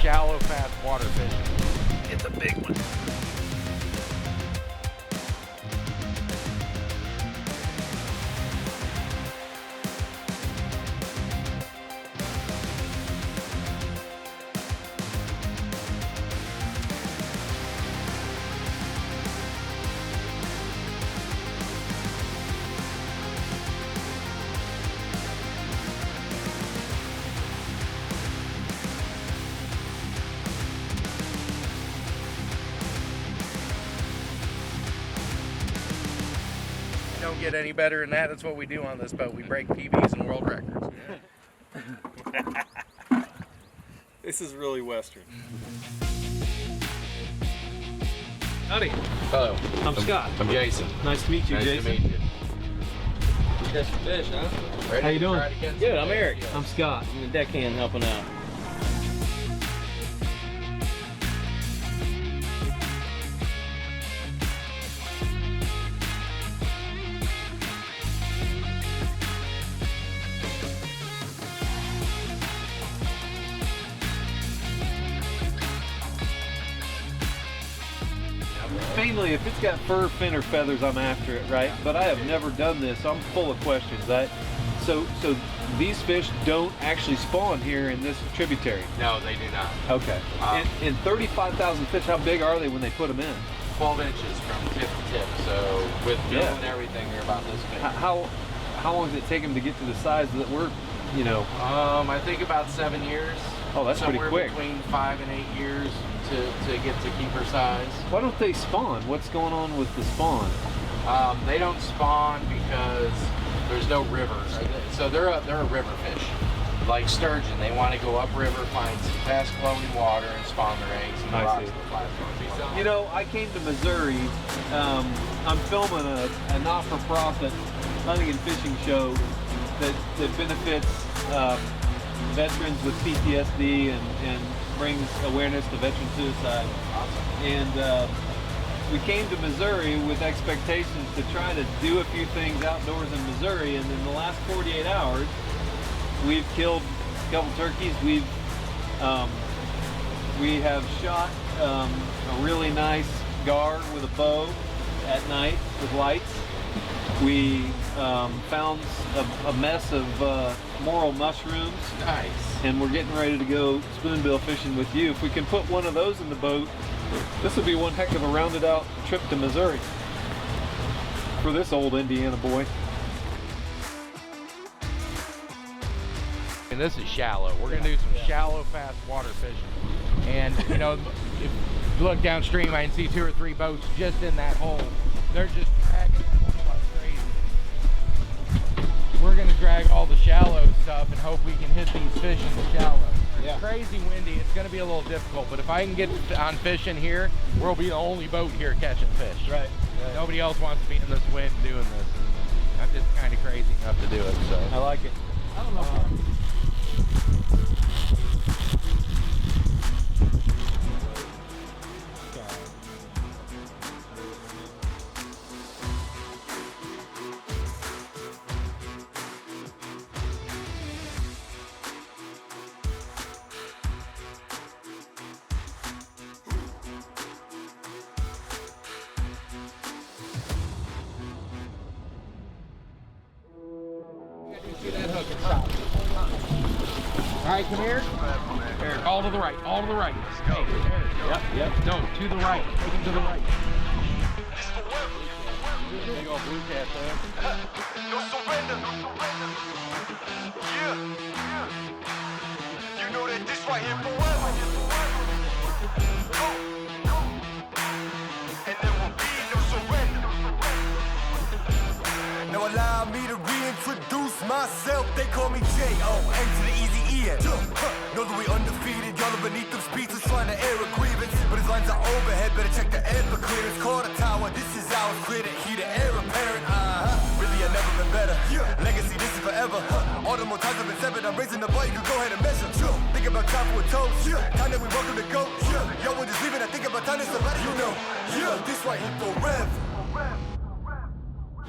shallow, fast water fishing. It's a big one. Don't get any better than that. That's what we do on this boat. We break PBs and world records. This is really Western. Howdy. Hello. I'm Scott. I'm Jason. Nice to meet you, Nice Jason. to meet you. You got some fish, huh? Ready How you to doing? try to get some Good, I'm fish? Eric. I'm Scott. I'm the deckhand helping out. Mainly, if it's got fur, fin, or feathers, I'm after it, right? But I have never done this, so I'm full of questions. So these fish don't actually spawn here in this tributary. No, they do not. Okay. And 35,000 fish, how big are they when they put them in? 12 inches from tip to tip. So with bill and everything, they're about this big. How long does it take them to get to the size that we're, you know? I think about 7 years. Oh, that's pretty Somewhere quick. between 5 and 8 years to get to keeper size. Why don't they spawn? What's going on with the spawn? They don't spawn because there's no rivers. So they're a river fish. Like sturgeon, they want to go upriver, find some fast flowing water, and spawn their eggs in the I rocks see. of the platform. You know, I came to Missouri. I'm filming a not-for-profit hunting and fishing show that benefits veterans with PTSD and brings awareness to veteran suicide. Awesome. And we came to Missouri with expectations to try to do a few things outdoors in Missouri, and in the last 48 hours, we've killed a couple turkeys. We have shot a really nice gar with a bow at night with lights. We found a mess of morel mushrooms. Nice. And we're getting ready to go spoonbill fishing with you. If we can put one of those in the boat, this would be one heck of a rounded out trip to Missouri for this old Indiana boy. And this is shallow. We're gonna do some shallow, fast water fishing. And you know, if you look downstream, I can see 2 or 3 boats just in that hole. They're just dragging that hole like crazy. We're gonna drag all the shallow stuff and hope we can hit these fish in the shallow. It's crazy windy. It's gonna be a little difficult, but if I can get on fishing here, we'll be the only boat here catching fish. Right. Nobody else wants to be in this wind doing this. And I'm just kind of crazy enough to do it. So I like it. I don't know. See that hook and stop. All right, come here. Eric, all to the right, all to the right. Let's go. Hey, Eric. Yep. No, to the right. Take him to the right. Big old blue cat there. No surrender, no surrender. Yeah, yeah. You know that this right here forever. Go, go. And there will be no surrender. Now allow me to reintroduce myself. They call me J.O. N to the easy E-N. Know that we undefeated. Y'all are beneath them speeches trying to air a grievance. But his lines are overhead. Better check the air for clearance. Call the tower. This is ours. Clear the heat. The air apparent. Really, I've never been better. Legacy, this is forever. All the more times I've been severed. I'm raising the bar. You can go ahead and measure. Think about time for a toast. Time that we welcome to go. Yo, we're just leaving. I think about time to somebody you know. This right here forever.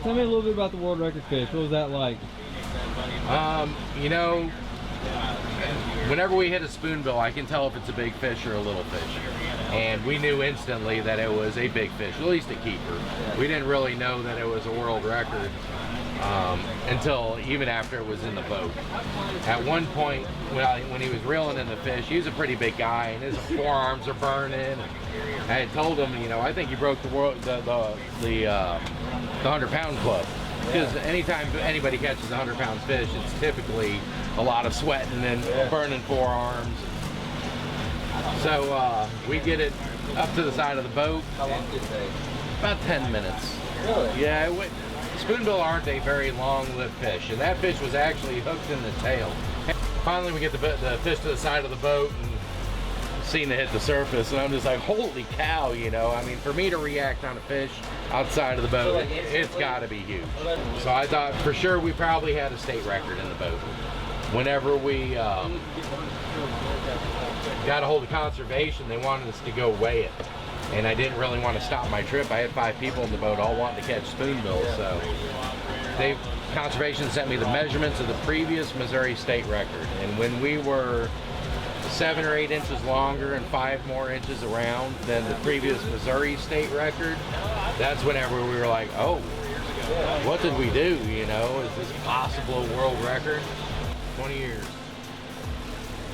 Tell me a little bit about the world record fish. What was that like? You know, whenever we hit a spoonbill, I can tell if it's a big fish or a little fish. And we knew instantly that it was a big fish, at least a keeper. We didn't really know that it was a world record until even after it was in the boat. At one point, when he was reeling in the fish, he was a pretty big guy, and his forearms are burning. And I had told him, you know, I think you broke the 100-pound club. Because anytime anybody catches a 100-pound fish, it's typically a lot of sweating and burning forearms. So we get it up to the side of the boat. How long did it take? About 10 minutes. Really? Yeah, spoonbill aren't a very long-lived fish, and that fish was actually hooked in the tail. Finally, we get the fish to the side of the boat and seen it hit the surface, and I'm just like, holy cow, you know. I mean, for me to react on a fish outside of the boat, it's got to be huge. So I thought for sure we probably had a state record in the boat. Whenever we got a hold of conservation, they wanted us to go weigh it. And I didn't really want to stop my trip. I had 5 people in the boat all wanting to catch spoonbills, so conservation sent me the measurements of the previous Missouri state record. And when we were 7 or 8 inches longer and 5 more inches around than the previous Missouri state record, that's whenever we were like, oh, what did we do? You know, is this possible a world record? 20 years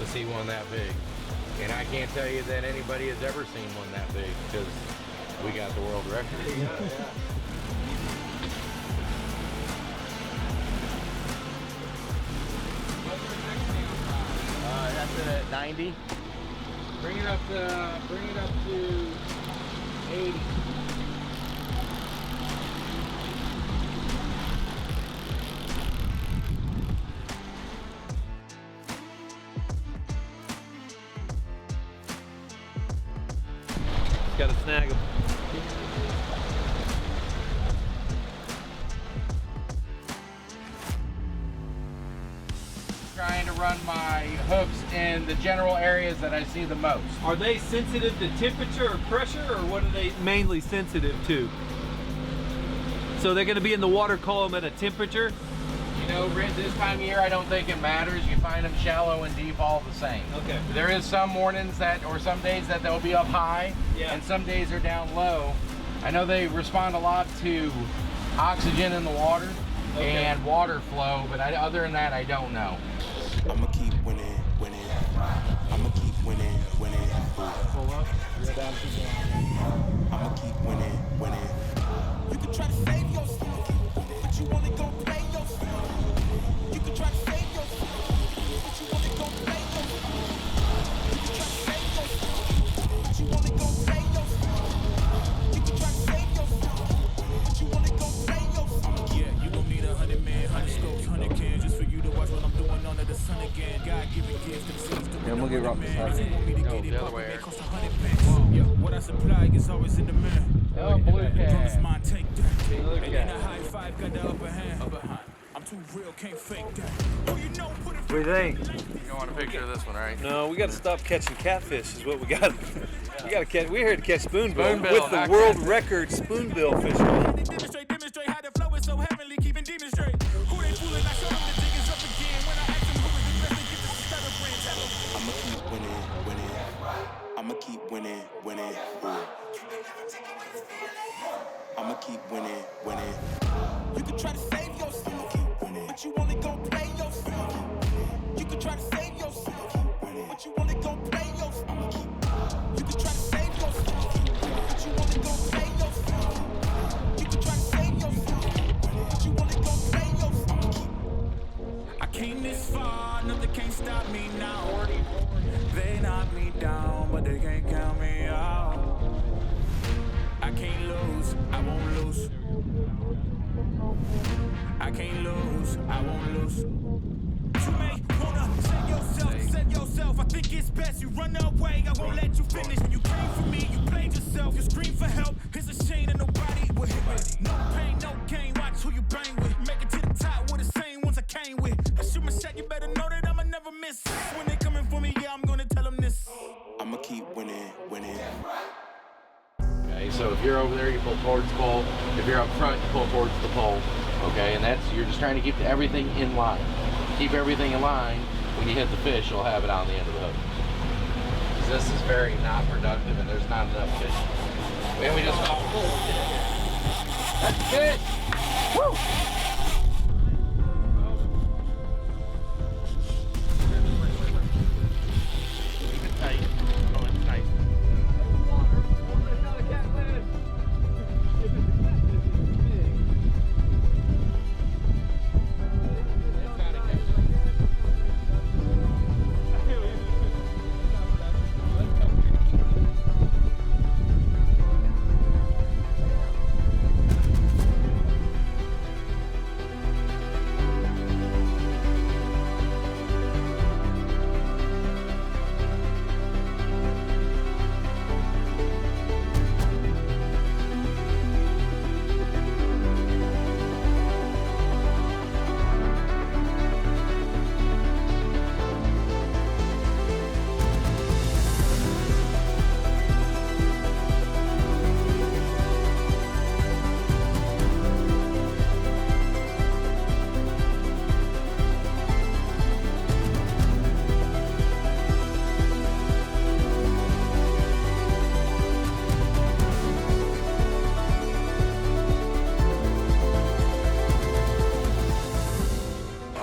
to see one that big. And I can't tell you that anybody has ever seen one that big, because we got the world record. That's it at 90. Bring it up to 80. Got to snag them. Trying to run my hooks in the general areas that I see the most. Are they sensitive to temperature or pressure, or what are they mainly sensitive to? So they're going to be in the water column at a temperature? You know, this time of year, I don't think it matters. You find them shallow and deep all the same. Okay. There is some mornings or some days that they'll be up high, and some days they're down low. I know they respond a lot to oxygen in the water and water flow, but other than that, I don't know. I'ma keep winning, winning. I'ma keep winning, winning. Pull up. I'ma keep winning, winning. You can try to save yourself, but you wanna go play yourself. You can try to save yourself, but you wanna go play yourself. You can try to save yourself, but you wanna go play yourself. You can try to save yourself, but you wanna go play yourself. Yeah, you gon' need 100 men, 100 scopes, 100 cans, just for you to watch what I'm doing under the sun again. God giving gifts, them seeds to I'm gonna get right beside you. No, the other way. cost 100 bands. Yeah, what I supply is always in the man. Oh, blue Promise cat. mine, take that. And then a high five got the upper hand. I'm too real, can't fake that. Oh, you know, put it. What do you think? You want a picture of this one, right? No, we got to stop catching catfish is what we got. We got to catch. We're here to catch spoonbill Spoonbill, with the not world catfish. record spoonbill fishing. Demonstrate how the flow is so heavenly, keeping demons straight. Who they fooling? I show them the tickets up again. When I ask them who is the best, they get the stutter brand. Tell them. I'ma keep winning, winning. I'ma keep winning, winning. I'ma keep winning, winning. You can try to save yourself, but you wanna go play yourself. You can try to save yourself, but you wanna go play yourself. You can try to save yourself, but you wanna go play yourself. You can try to save yourself, but you wanna go play yourself. I came this far, nothing can stop me now. They knock me down, but they can't count me out. I can't lose, I won't lose. I can't lose, I won't lose. You may wanna set yourself. I think it's best you run away. I won't let you finish. You came for me, you played yourself. You scream for help. It's a shame that nobody will hit me. No pain, no gain. Watch who you bang with. Make it to the top with the same ones I came with. I shoot my shot, you better know that I'ma never miss. When they coming for me, yeah, I'm gonna tell them this. I'ma keep winning, winning. Okay, so if you're over there, you pull towards the pole. If you're up front, you pull towards the pole. Okay, and you're just trying to keep everything in line. Keep everything in line. When when you hit the fish, you'll have it on the end of the hook. 'Cause this is very not productive and there's not enough fish. And we just that's fish! Woo! Keep it tight. Oh, it's nice.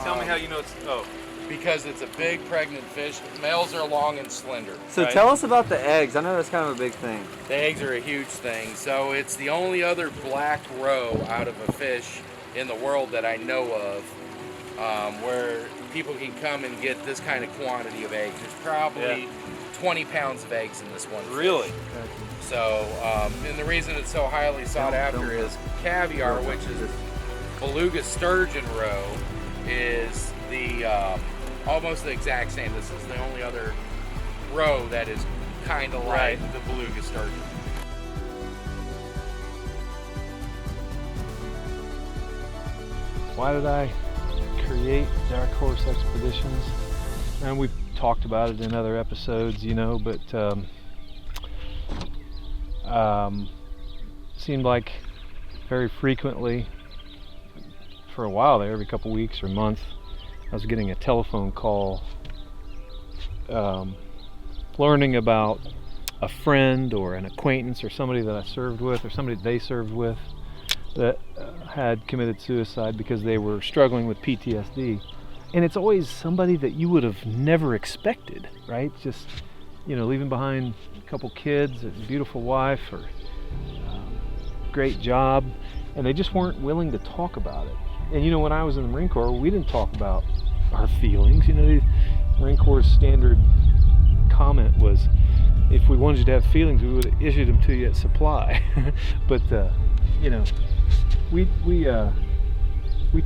Tell me how you know it's, oh. Because it's a big pregnant fish. Males are long and slender. So right? tell us about the eggs. I know that's kind of a big thing. The eggs are a huge thing. So it's the only other black roe out of a fish in the world that I know of where people can come and get this kind of quantity of eggs. There's probably 20 pounds of eggs in this one fish. Really? So, and the reason it's so highly sought after is caviar, which is beluga sturgeon roe, is the almost the exact same. This is the only other roe that is kind of like the beluga sturgeon. Why did I create Darkhorse Expeditions? And we've talked about it in other episodes, you know, but seemed like very frequently, for a while there, every couple weeks or month, I was getting a telephone call learning about a friend or an acquaintance or somebody that I served with or somebody that they served with that had committed suicide because they were struggling with PTSD. And it's always somebody that you would have never expected, right? Just, you know, leaving behind a couple kids, a beautiful wife, or great job, and they just weren't willing to talk about it. And you know, when I was in the Marine Corps, we didn't talk about our feelings. You know, the Marine Corps' standard comment was, if we wanted you to have feelings, we would have issued them to you at supply. But you know, we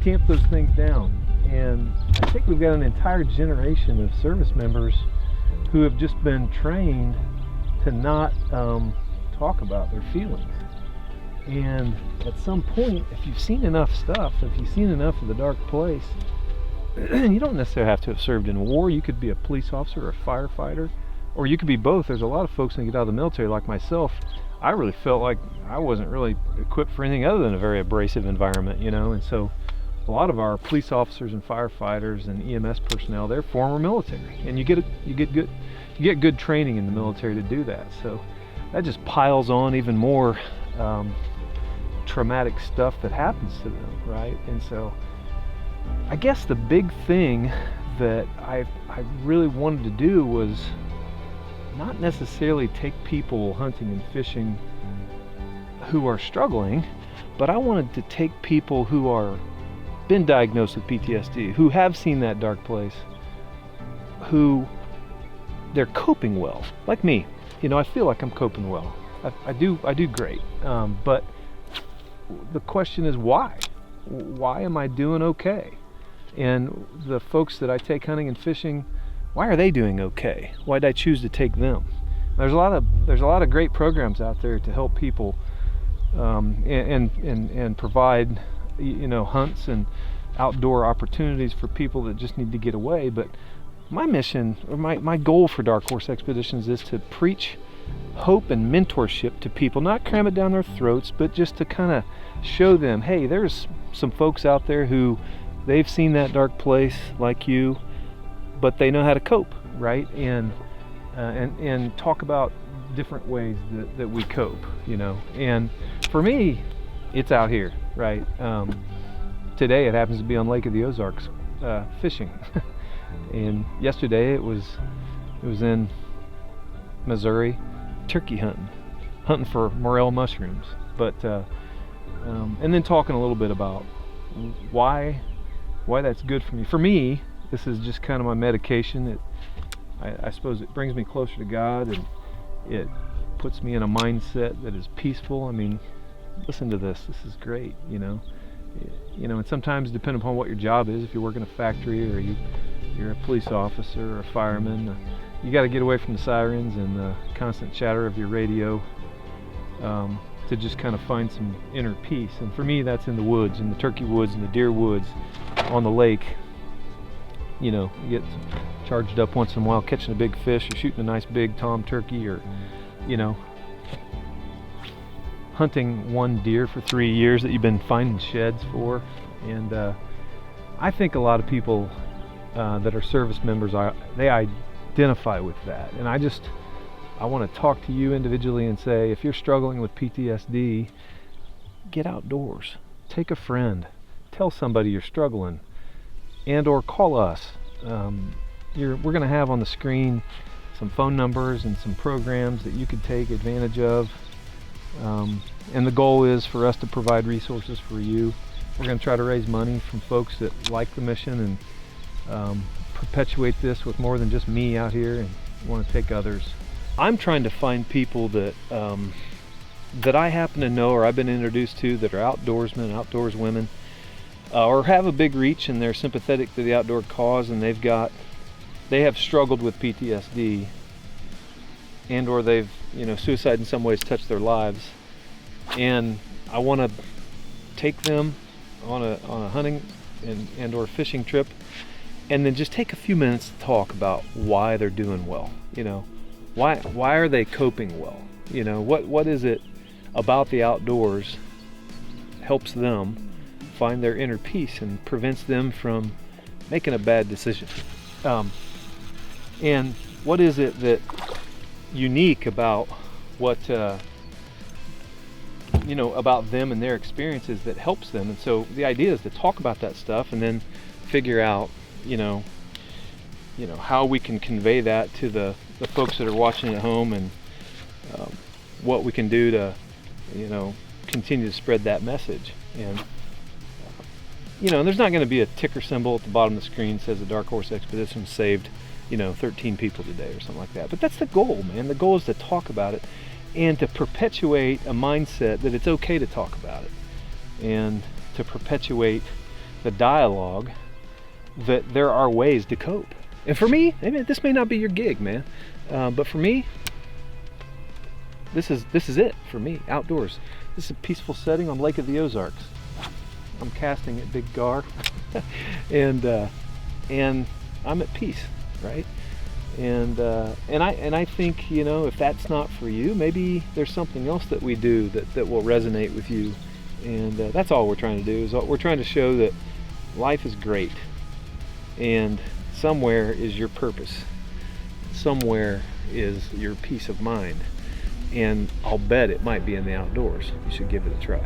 tamp those things down, and I think we've got an entire generation of service members who have just been trained to not talk about their feelings. And at some point, if you've seen enough stuff, if you've seen enough of the dark place, you don't necessarily have to have served in war. You could be a police officer or a firefighter, or you could be both. There's a lot of folks that get out of the military, like myself. I really felt like I wasn't really equipped for anything other than a very abrasive environment, you know. And so a lot of our police officers and firefighters and EMS personnel, they're former military, and you get good training in the military to do that. So that just piles on even more traumatic stuff that happens to them, right? And so I guess the big thing that I really wanted to do was not necessarily take people hunting and fishing who are struggling, but I wanted to take people who are been diagnosed with PTSD, who have seen that dark place, who they're coping well, like me. You know, I feel like I'm coping well. I do great, but the question is why? Why am I doing okay? And the folks that I take hunting and fishing, why are they doing okay? Why did I choose to take them? There's a lot of great programs out there to help people and provide, you know, hunts and outdoor opportunities for people that just need to get away. But my mission, or my goal for Darkhorse Expeditions, is to preach hope and mentorship to people, not cram it down their throats, but just to kind of show them, hey, there's some folks out there who they've seen that dark place like you. but they know how to cope, right? And talk about different ways that we cope, you know. And for me, it's out here, right? Today it happens to be on Lake of the Ozarks fishing, and yesterday it was in Missouri turkey hunting for morel mushrooms. But and then talking a little bit about why that's good for me. For me, this is just kind of my medication. I suppose it brings me closer to God, and it puts me in a mindset that is peaceful. I mean, listen to this. This is great, you know. And sometimes, depending upon what your job is, if you work in a factory or you're a police officer or a fireman, you got to get away from the sirens and the constant chatter of your radio to just kind of find some inner peace. And for me, that's in the woods, in the turkey woods and the deer woods, on the lake. You know, you get charged up once in a while, catching a big fish, or shooting a nice big tom turkey, or, you know, hunting one deer for 3 years that you've been finding sheds for. And I think a lot of people that are service members, they identify with that. And I want to talk to you individually and say, if you're struggling with PTSD, get outdoors. Take a friend. Tell somebody you're struggling. And or call us. We're going to have on the screen some phone numbers and some programs that you could take advantage of. And the goal is for us to provide resources for you. We're going to try to raise money from folks that like the mission and perpetuate this with more than just me out here and want to take others. I'm trying to find people that I happen to know or I've been introduced to that are outdoorsmen, outdoors women, or have a big reach and they're sympathetic to the outdoor cause, and they have struggled with PTSD, and or they've, suicide in some ways touched their lives, and I want to take them on a hunting and or fishing trip, and then just take a few minutes to talk about why they're doing well. Why are they coping well? What is it about the outdoors helps them find their inner peace and prevents them from making a bad decision? And what is it that unique about what about them and their experiences that helps them? And so the idea is to talk about that stuff and then figure out how we can convey that to the folks that are watching at home, and what we can do to continue to spread that message. And there's not going to be a ticker symbol at the bottom of the screen that says the Darkhorse Expeditions saved 13 people today or something like that, but that's the goal, man. The goal is to talk about it and to perpetuate a mindset that it's okay to talk about it, and to perpetuate the dialogue that there are ways to cope. And for me, this may not be your gig, man, but for me, this is it for me. Outdoors. This is a peaceful setting on Lake of the Ozarks. I'm casting at Big Gar, and I'm at peace, right? And I think if that's not for you, maybe there's something else that we do that will resonate with you. And that's all we're trying to do. Is we're trying to show that life is great, and somewhere is your purpose, somewhere is your peace of mind, and I'll bet it might be in the outdoors. You should give it a try.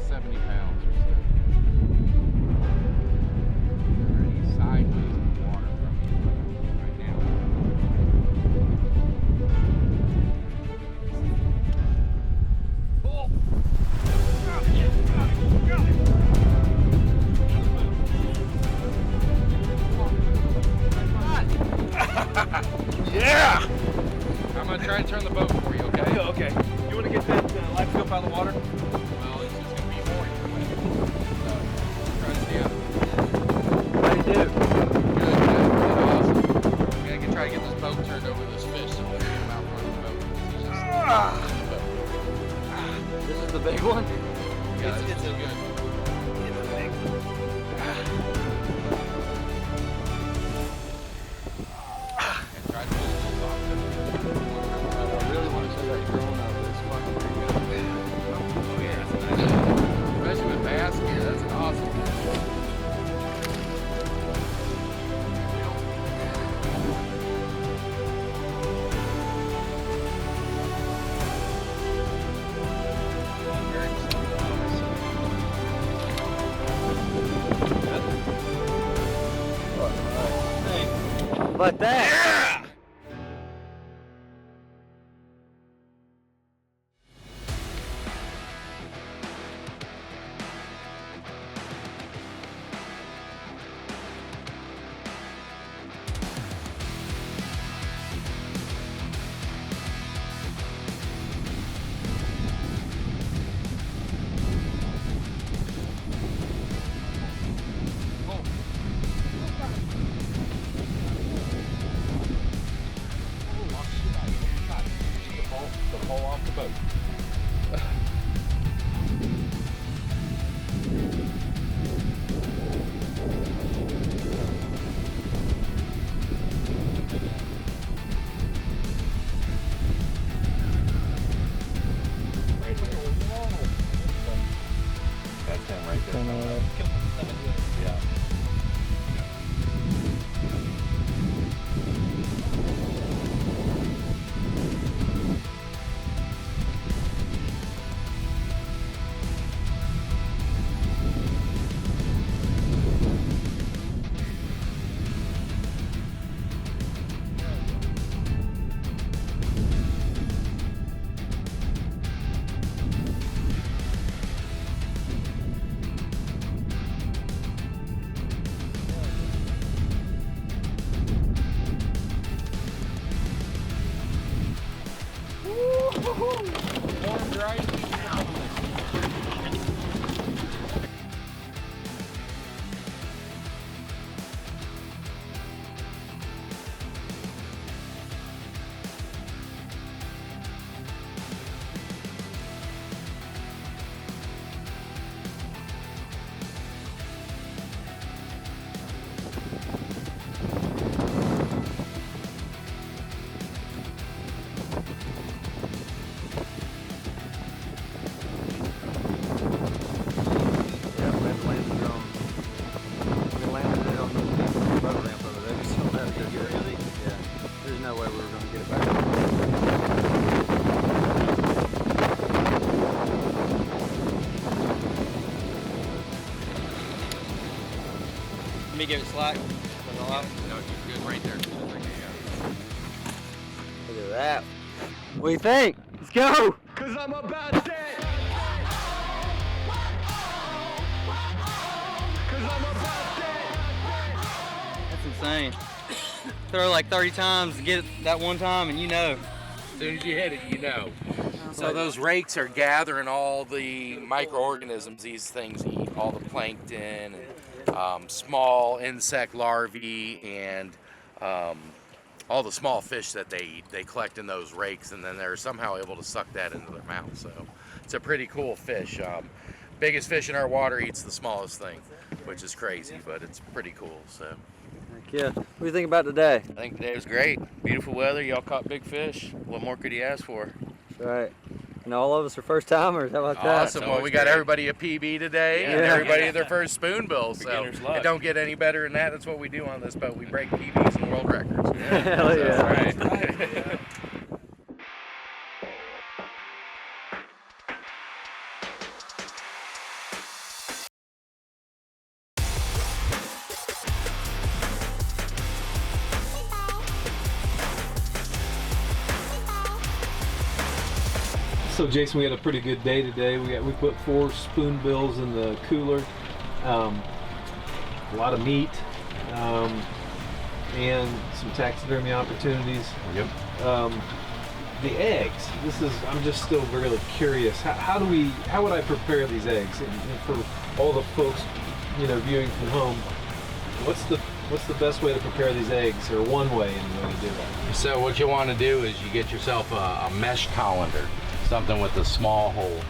70 pounds or so. Already sideways in the water from me right Yeah! I'm gonna try and turn the boat for you, okay? Yeah, okay. You want to get that life scope out of the water? Well, it's just gonna be more your way. So, try to stay up. How do you do? Good, awesome. We gotta try to get this boat turned over to this fish so we can get him out front of the boat. He's just in the boat. This is the big one? Yeah, it's so good. And try to pull the boat off. I really want about that? Yeah! The pole off the boat. That's him right there. Yeah. Warm, dry, There's no way we were going to get it back. Let me give it slack. No, you're good right there. Look at that. What do you think? Let's go! Cause I'm about that. Cause I'm about that. That's insane. Throw like 30 times, get it that one time, and you know. As soon as you hit it, you know. So those rakes are gathering all the microorganisms these things eat, all the plankton, and small insect larvae, and all the small fish that they eat. They collect in those rakes, and then they're somehow able to suck that into their mouth. So it's a pretty cool fish. Biggest fish in our water eats the smallest thing, which is crazy, but it's pretty cool. So. Heck yeah. What do you think about today? I think today was great. Beautiful weather. Y'all caught big fish. What more could you ask for? That's right. And all of us are first timers. How about that? Awesome. Well, we got everybody a PB today, and everybody their first spoonbill. So Beginner's luck. it don't get any better than that. That's what we do on this boat. We break PBs and world records. Hell yeah. Right. So Jason, we had a pretty good day today. We put 4 spoonbills in the cooler, a lot of meat, and some taxidermy opportunities. Yep. The eggs. I'm just still really curious. How would I prepare these eggs? And for all the folks, viewing from home, what's the best way to prepare these eggs, or one way anyway to do that? So what you want to do is you get yourself a mesh colander, something with a small hole,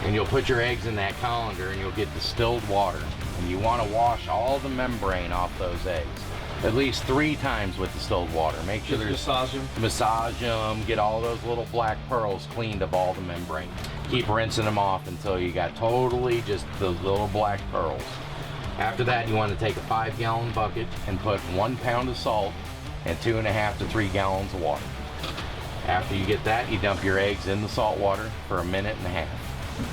and you'll put your eggs in that colander, and you'll get distilled water, and you want to wash all the membrane off those eggs at least 3 times with distilled water. Make sure there's massage them, get all those little black pearls cleaned of all the membrane. Keep rinsing them off until you got totally just the little black pearls. After that, you want to take a 5-gallon bucket and put 1 pound of salt and 2.5 to 3 gallons of water. After you get that, you dump your eggs in the salt water for 1.5 minutes,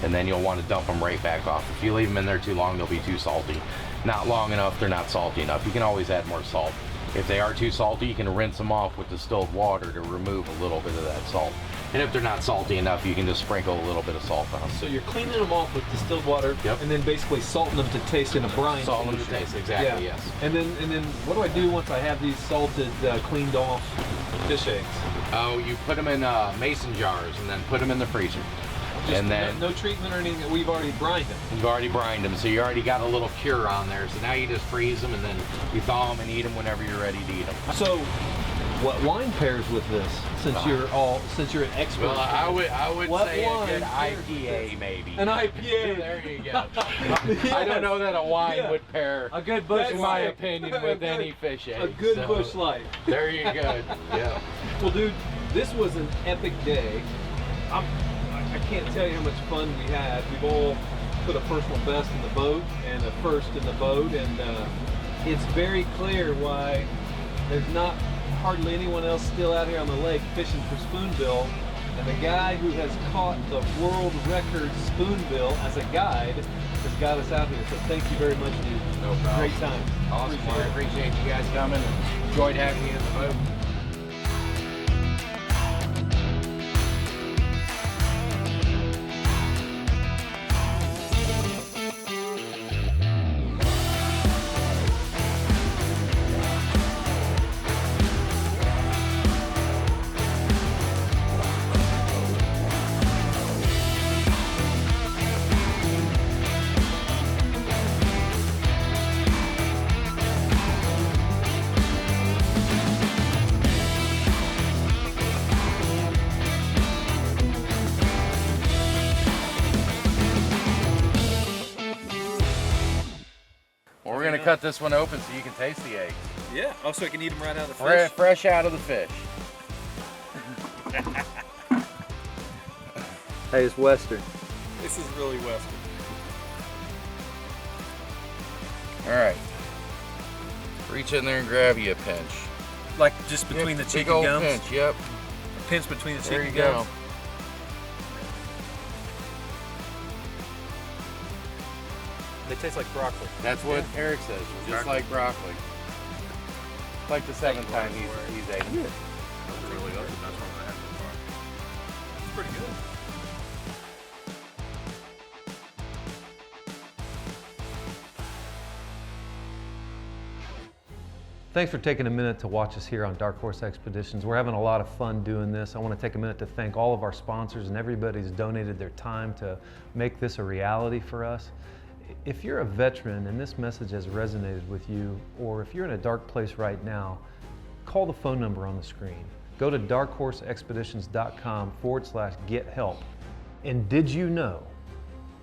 and then you'll want to dump them right back off. If you leave them in there too long, they'll be too salty. Not long enough, they're not salty enough. You can always add more salt. If they are too salty, you can rinse them off with distilled water to remove a little bit of that salt. And if they're not salty enough, you can just sprinkle a little bit of salt on them. So you're cleaning them off with distilled water, Yep. and then basically salting them to taste in a brine. Salt them to solution. taste, exactly, Yeah. yes. And then what do I do once I have these salted, cleaned off fish eggs? Oh, you put them in mason jars and then put them in the freezer. Just And then no treatment or anything. We've already brined them. you've already brined them, so you already got a little cure on there. So now you just freeze them and then you thaw them and eat them whenever you're ready to eat them. So, what wine pairs with this? Since you're an expert. Well, I would What say a wine good pairs with IPA maybe. An IPA. There you go. I don't know that a wine Yeah. would pair, A good bush in my light. opinion, A with good- any fish egg. A good So, bush light. There you go. Yeah. Well, dude, this was an epic day. I can't tell you how much fun we had. We've all put a personal best in the boat and a first in the boat, and it's very clear why there's not hardly anyone else still out here on the lake fishing for spoonbill. And the guy who has caught the world record spoonbill as a guide has got us out here. So thank you very much, dude. No problem. Great time. Awesome. I appreciate you guys coming and enjoyed having you in the boat. We're gonna cut this one open so you can taste the eggs. Yeah. Oh, so I can eat them right out of the fish. Fresh out of the fish. Hey, it's Western. This is really Western. All right. Reach in there and grab you a pinch. Like just between Yep, the big cheeky old gums. pinch. Yep. Pinch between the There cheeky you go. gums. They taste like broccoli. That's what Eric says. Just like broccoli. Like the seventh time he's ate it. It's pretty good. Thanks for taking a minute to watch us here on Darkhorse Expeditions. We're having a lot of fun doing this. I want to take a minute to thank all of our sponsors and everybody who's donated their time to make this a reality for us. If you're a veteran and this message has resonated with you, or if you're in a dark place right now, call the phone number on the screen. Go to darkhorseexpeditions.com/get-help. And did you know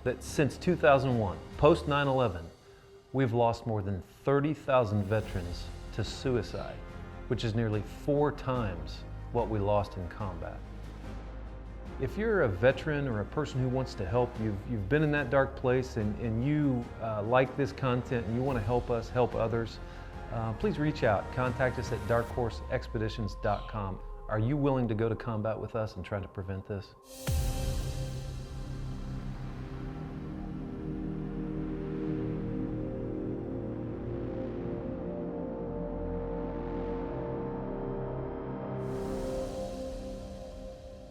that since 2001, post 9/11, we've lost more than 30,000 veterans to suicide, which is nearly 4 times what we lost in combat. If you're a veteran or a person who wants to help, you've been in that dark place and you like this content and you want to help us help others, please reach out. Contact us at darkhorseexpeditions.com. Are you willing to go to combat with us and try to prevent this?